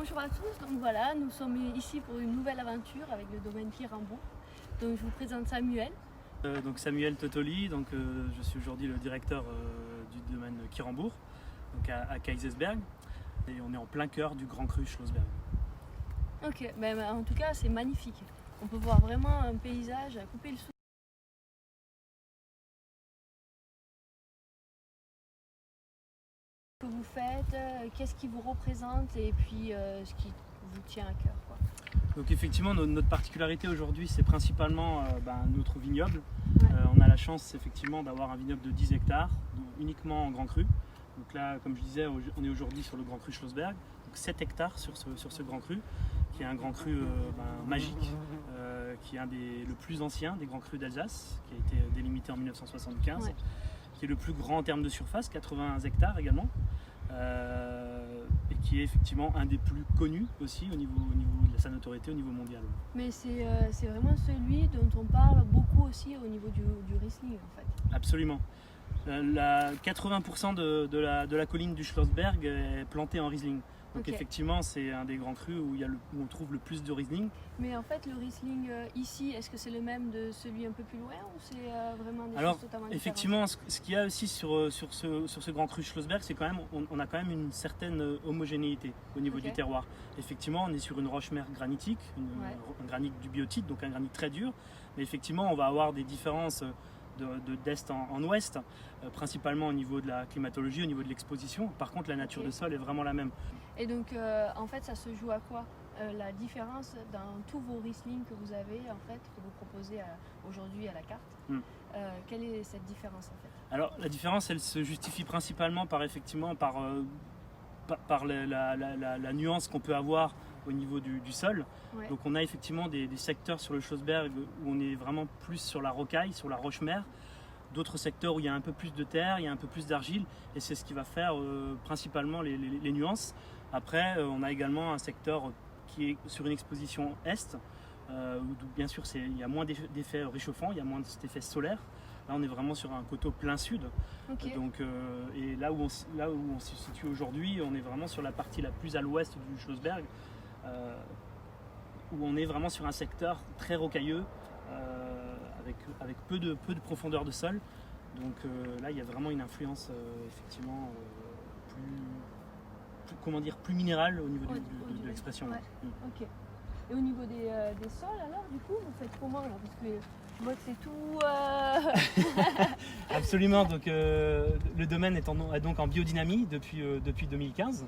bonjour à tous, donc voilà, nous sommes ici pour une nouvelle aventure avec le domaine Quirambourg. Donc je vous présente Samuel. Donc Samuel Totoli, je suis aujourd'hui le directeur du domaine Quirambourg, donc à Kaysersberg, et on est en plein cœur du Grand Cru Schlossberg. Ok, en tout cas c'est magnifique. On peut voir vraiment un paysage à couper le souffle. Que vous faites, qu'est-ce qui vous représente et puis ce qui vous tient à cœur, quoi. Donc effectivement notre particularité aujourd'hui c'est principalement notre vignoble. Ouais. On a la chance effectivement d'avoir un vignoble de 10 hectares, uniquement en Grand Cru. Donc là comme je disais on est aujourd'hui sur le Grand Cru Schlossberg, donc 7 hectares sur ce Grand Cru, qui est un Grand Cru magique, qui est le plus ancien des Grands Crus d'Alsace, qui a été délimité en 1975. Ouais. Qui est le plus grand en termes de surface, 80 hectares également, et qui est effectivement un des plus connus aussi au niveau de sa notoriété au niveau mondial. Mais c'est vraiment celui dont on parle beaucoup aussi au niveau du Riesling en fait. Absolument. 80% de la colline du Schlossberg est plantée en Riesling. Donc okay. Effectivement, c'est un des grands crus où on trouve le plus de Riesling. Mais en fait, le Riesling ici, est-ce que c'est le même de celui un peu plus loin ou c'est vraiment des choses totalement différentes? Effectivement, ce qu'il y a aussi sur ce grand cru Schlossberg, c'est on a quand même une certaine homogénéité au niveau okay. du terroir. Effectivement, on est sur une roche-mère granitique, un granit du biotite, donc un granit très dur. Mais effectivement, on va avoir des différences d'est en ouest, principalement au niveau de la climatologie, au niveau de l'exposition. Par contre, la nature okay. de sol est vraiment la même. Et donc, en fait, ça se joue à quoi? La différence dans tous vos Riesling que vous avez, en fait, que vous proposez aujourd'hui à la carte, quelle est cette différence en fait? Alors, la différence, elle se justifie principalement par la nuance qu'on peut avoir au niveau du sol. Ouais. Donc on a effectivement des secteurs sur le Schlossberg où on est vraiment plus sur la rocaille, sur la roche-mère. D'autres secteurs où il y a un peu plus de terre, il y a un peu plus d'argile, et c'est ce qui va faire principalement les nuances. Après, on a également un secteur qui est sur une exposition est, où bien sûr il y a moins d'effets réchauffants, il y a moins d'effets solaires. Là, on est vraiment sur un coteau plein sud. Okay. Donc, et là où on se situe aujourd'hui, on est vraiment sur la partie la plus à l'ouest du Schlossberg, où on est vraiment sur un secteur très rocailleux, avec peu de profondeur de sol. Donc là, il y a vraiment une influence effectivement plus minérale au niveau de l'expression. Ouais. Okay. Et au niveau des sols, alors, du coup, vous faites comment là? Parce que je vois que c'est tout... Absolument, donc le domaine est donc en biodynamie depuis 2015.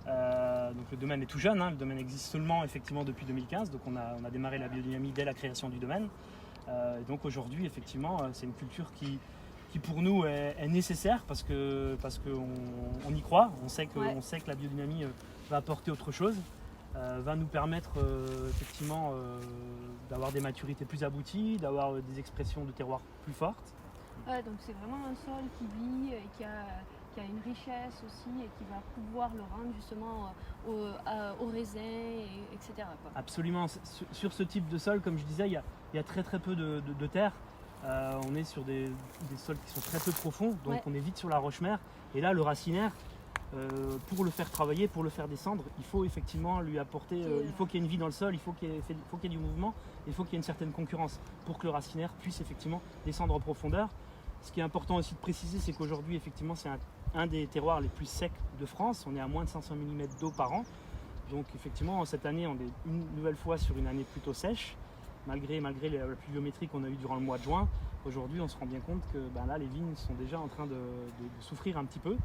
Donc le domaine est tout jeune, le domaine existe seulement effectivement depuis 2015, donc on a démarré la biodynamie dès la création du domaine. Et donc aujourd'hui effectivement c'est une culture qui pour nous est nécessaire parce qu'on y croit, on sait que la biodynamie va apporter autre chose, va nous permettre effectivement d'avoir des maturités plus abouties, d'avoir des expressions de terroir plus fortes. Ouais, donc c'est vraiment un sol qui vit et qui a une richesse aussi et qui va pouvoir le rendre justement au raisin, etc. quoi. Absolument. Sur ce type de sol, comme je disais, il y a très peu de terre. On est sur des sols qui sont très peu profonds, donc on est vite sur la roche-mère. Et là, le racinaire, pour le faire travailler, pour le faire descendre, il faut effectivement lui apporter, il faut qu'il y ait une vie dans le sol, il faut qu'il y ait du mouvement, il faut qu'il y ait une certaine concurrence pour que le racinaire puisse effectivement descendre en profondeur. Ce qui est important aussi de préciser, c'est qu'aujourd'hui, effectivement, c'est un des terroirs les plus secs de France. On est à moins de 500 mm d'eau par an. Donc, effectivement, cette année, on est une nouvelle fois sur une année plutôt sèche. Malgré la pluviométrie qu'on a eue durant le mois de juin, aujourd'hui, on se rend bien compte que là, les vignes sont déjà en train de souffrir un petit peu.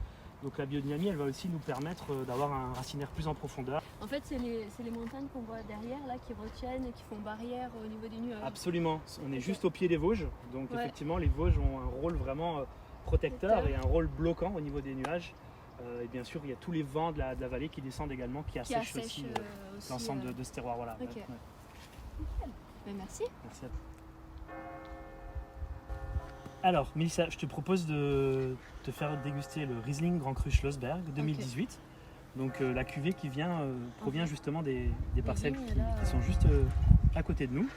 Donc, la biodynamie, elle va aussi nous permettre d'avoir un racinaire plus en profondeur. En fait, c'est les montagnes qu'on voit derrière, là, qui retiennent et qui font barrière au niveau des nuages. Absolument. On est juste au pied des Vosges. Donc, effectivement, les Vosges ont un rôle vraiment protecteur et un rôle bloquant au niveau des nuages. Et bien sûr, il y a tous les vents de la vallée qui descendent également, qui assèchent aussi l'ensemble de ce terroir. Voilà. Okay. Merci. Merci à toi. Alors, Mélissa, je te propose de te faire déguster le Riesling Grand Cru Schlossberg 2018. Okay. Donc la cuvée qui provient justement des parcelles qui sont juste à côté de nous.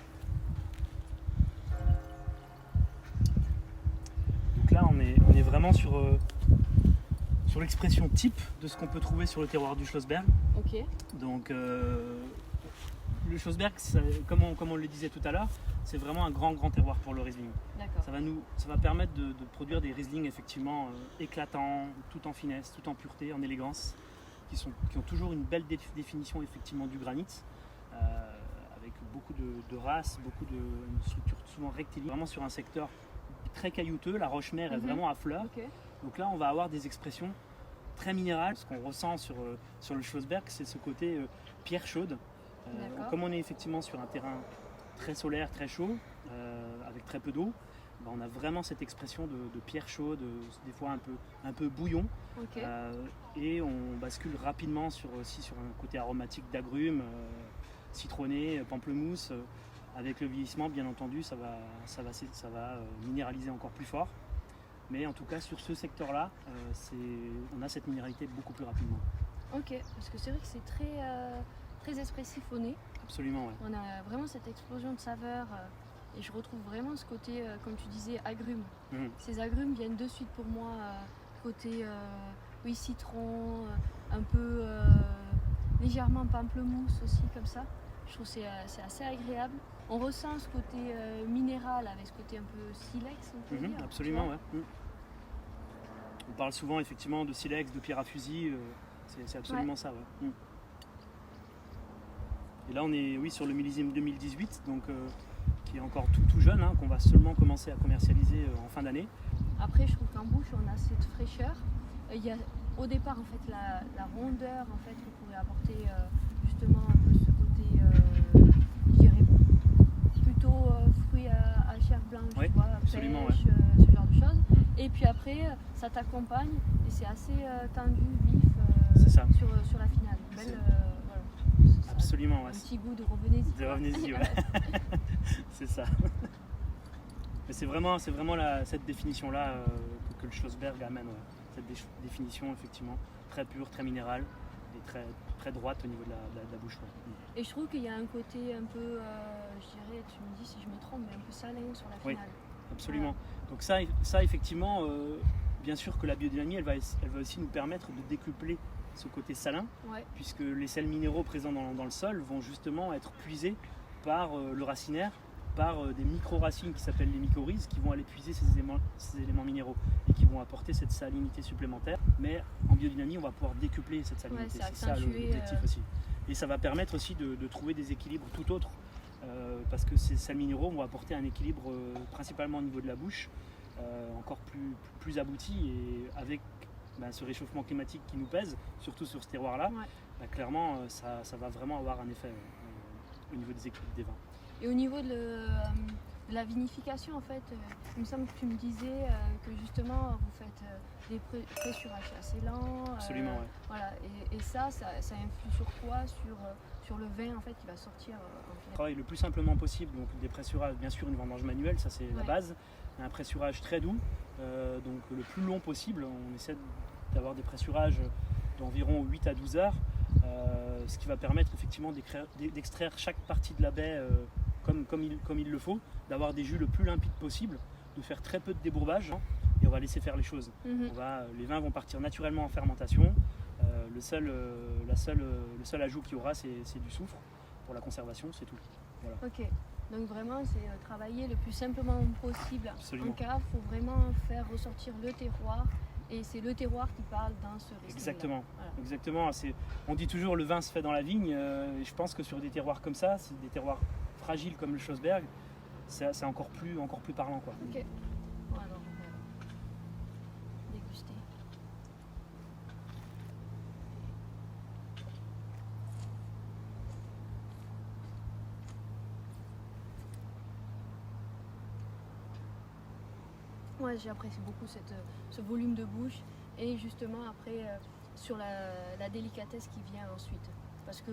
Donc là, on est vraiment sur sur l'expression type de ce qu'on peut trouver sur le terroir du Schlossberg. Ok. Donc le Schlossberg, comme on le disait tout à l'heure, c'est vraiment un grand terroir pour le Riesling. D'accord. Ça va permettre de produire des Riesling effectivement éclatants, tout en finesse, tout en pureté, en élégance, qui ont toujours une belle définition effectivement du granit, avec beaucoup de races, une structure souvent rectiligne, vraiment sur un secteur très caillouteux. La roche-mère est vraiment à fleur. Ok. Donc là, on va avoir des expressions très minérales. Ce qu'on ressent sur le Schlossberg, c'est ce côté pierre chaude. Comme on est effectivement sur un terrain très solaire, très chaud, avec très peu d'eau, on a vraiment cette expression de pierre chaude, des fois un peu bouillon. Ok. Et on bascule rapidement aussi sur un côté aromatique d'agrumes, citronné, pamplemousse. Avec le vieillissement, bien entendu, ça va minéraliser encore plus fort. Mais en tout cas, sur ce secteur-là, on a cette minéralité beaucoup plus rapidement. Ok, parce que c'est vrai que c'est très expressif au nez. Absolument, ouais. On a vraiment cette explosion de saveurs et je retrouve vraiment ce côté, comme tu disais, agrumes. Ces agrumes viennent de suite pour moi, côté citron, un peu légèrement pamplemousse aussi, comme ça. Je trouve que c'est assez agréable. On ressent ce côté minéral avec ce côté un peu silex, on peut dire. Absolument, ouais. On parle souvent effectivement de silex, de pierre à fusil, c'est absolument ça. Ouais. Et là on est sur le millésime 2018, donc, qui est encore tout jeune, qu'on va seulement commencer à commercialiser en fin d'année. Après je trouve qu'en bouche on a cette fraîcheur. Il y a au départ en fait la rondeur en fait, que pourrait apporter justement un peu ce côté, je dirais plutôt fruits à chair blanche, ouais, pêche, ce genre de choses. Et puis après ça t'accompagne et c'est assez tendu, vif sur la finale. Absolument, ouais. Un petit goût de revenez-y. De revenez-y, ouais. C'est ça. Mais c'est vraiment cette définition-là que le Schlossberg amène. Ouais. Cette définition, effectivement, très pure, très minérale et très droite au niveau de la bouche. Ouais. Et je trouve qu'il y a un côté un peu, je dirais, tu me dis si je me trompe, mais un peu salin sur la finale. Oui, absolument. Donc ça effectivement, bien sûr que la biodynamie, elle va aussi nous permettre de décupler ce côté salin, puisque les sels minéraux présents dans le sol vont justement être puisés par le racinaire, par des micro-racines qui s'appellent les mycorhizes, qui vont aller puiser ces éléments minéraux et qui vont apporter cette salinité supplémentaire. Mais en biodynamie, on va pouvoir décupler cette salinité. C'est ça l'objectif aussi. Et ça va permettre aussi de trouver des équilibres tout autres, parce que ces sels minéraux vont apporter un équilibre principalement au niveau de la bouche, encore plus abouti, et avec ce réchauffement climatique qui nous pèse, surtout sur ce terroir-là, clairement ça va vraiment avoir un effet au niveau des équilibres des vins. Et au niveau de la vinification, en fait, il me semble que tu me disais que justement vous faites des pressurages assez lents. Absolument, ouais. Voilà, et ça influe sur quoi, sur le vin en fait qui va sortir On travaille le plus simplement possible, donc des pressurages, bien sûr une vendange manuelle, ça c'est la base, un pressurage très doux, donc le plus long possible. On essaie d'avoir des pressurages d'environ 8 à 12 heures, ce qui va permettre effectivement d'extraire chaque partie de la baie comme il le faut, d'avoir des jus le plus limpides possible, de faire très peu de débourbage, et on va laisser faire les choses. Les vins vont partir naturellement en fermentation. Le seul ajout qu'il y aura, c'est du soufre pour la conservation, c'est tout. Voilà. Ok, donc vraiment c'est travailler le plus simplement possible. Absolument. En cave, il faut vraiment faire ressortir le terroir. Et c'est le terroir qui parle dans ce restaurant. Exactement. Exactement. On dit toujours le vin se fait dans la vigne. Et je pense que sur des terroirs comme ça, c'est des terroirs fragiles comme le Schlossberg, c'est encore plus parlant, quoi. Ok. Bon, alors on va déguster. Ouais, j'apprécie beaucoup ce volume de bouche et justement après sur la délicatesse qui vient ensuite. Parce que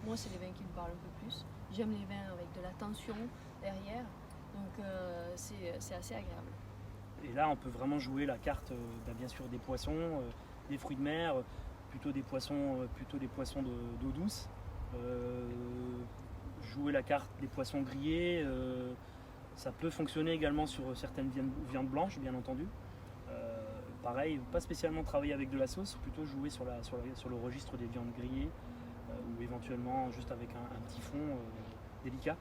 moi c'est les vins qui me parlent un peu plus. J'aime les vins avec de la tension derrière, donc c'est assez agréable. Et là on peut vraiment jouer la carte bien sûr des poissons, des fruits de mer, plutôt des poissons d'eau douce. Jouer la carte des poissons grillés. Ça peut fonctionner également sur certaines viandes blanches, bien entendu. pareil, pas spécialement travailler avec de la sauce, plutôt jouer sur le registre des viandes grillées ou éventuellement juste avec un petit fond délicat.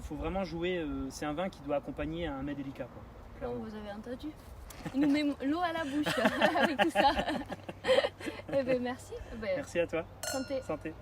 Faut vraiment jouer, c'est un vin qui doit accompagner un mets délicat, quoi, clairement. vous avez entendu. Il nous met l'eau à la bouche avec tout ça. Eh ben, merci. Merci à toi. Santé. Santé.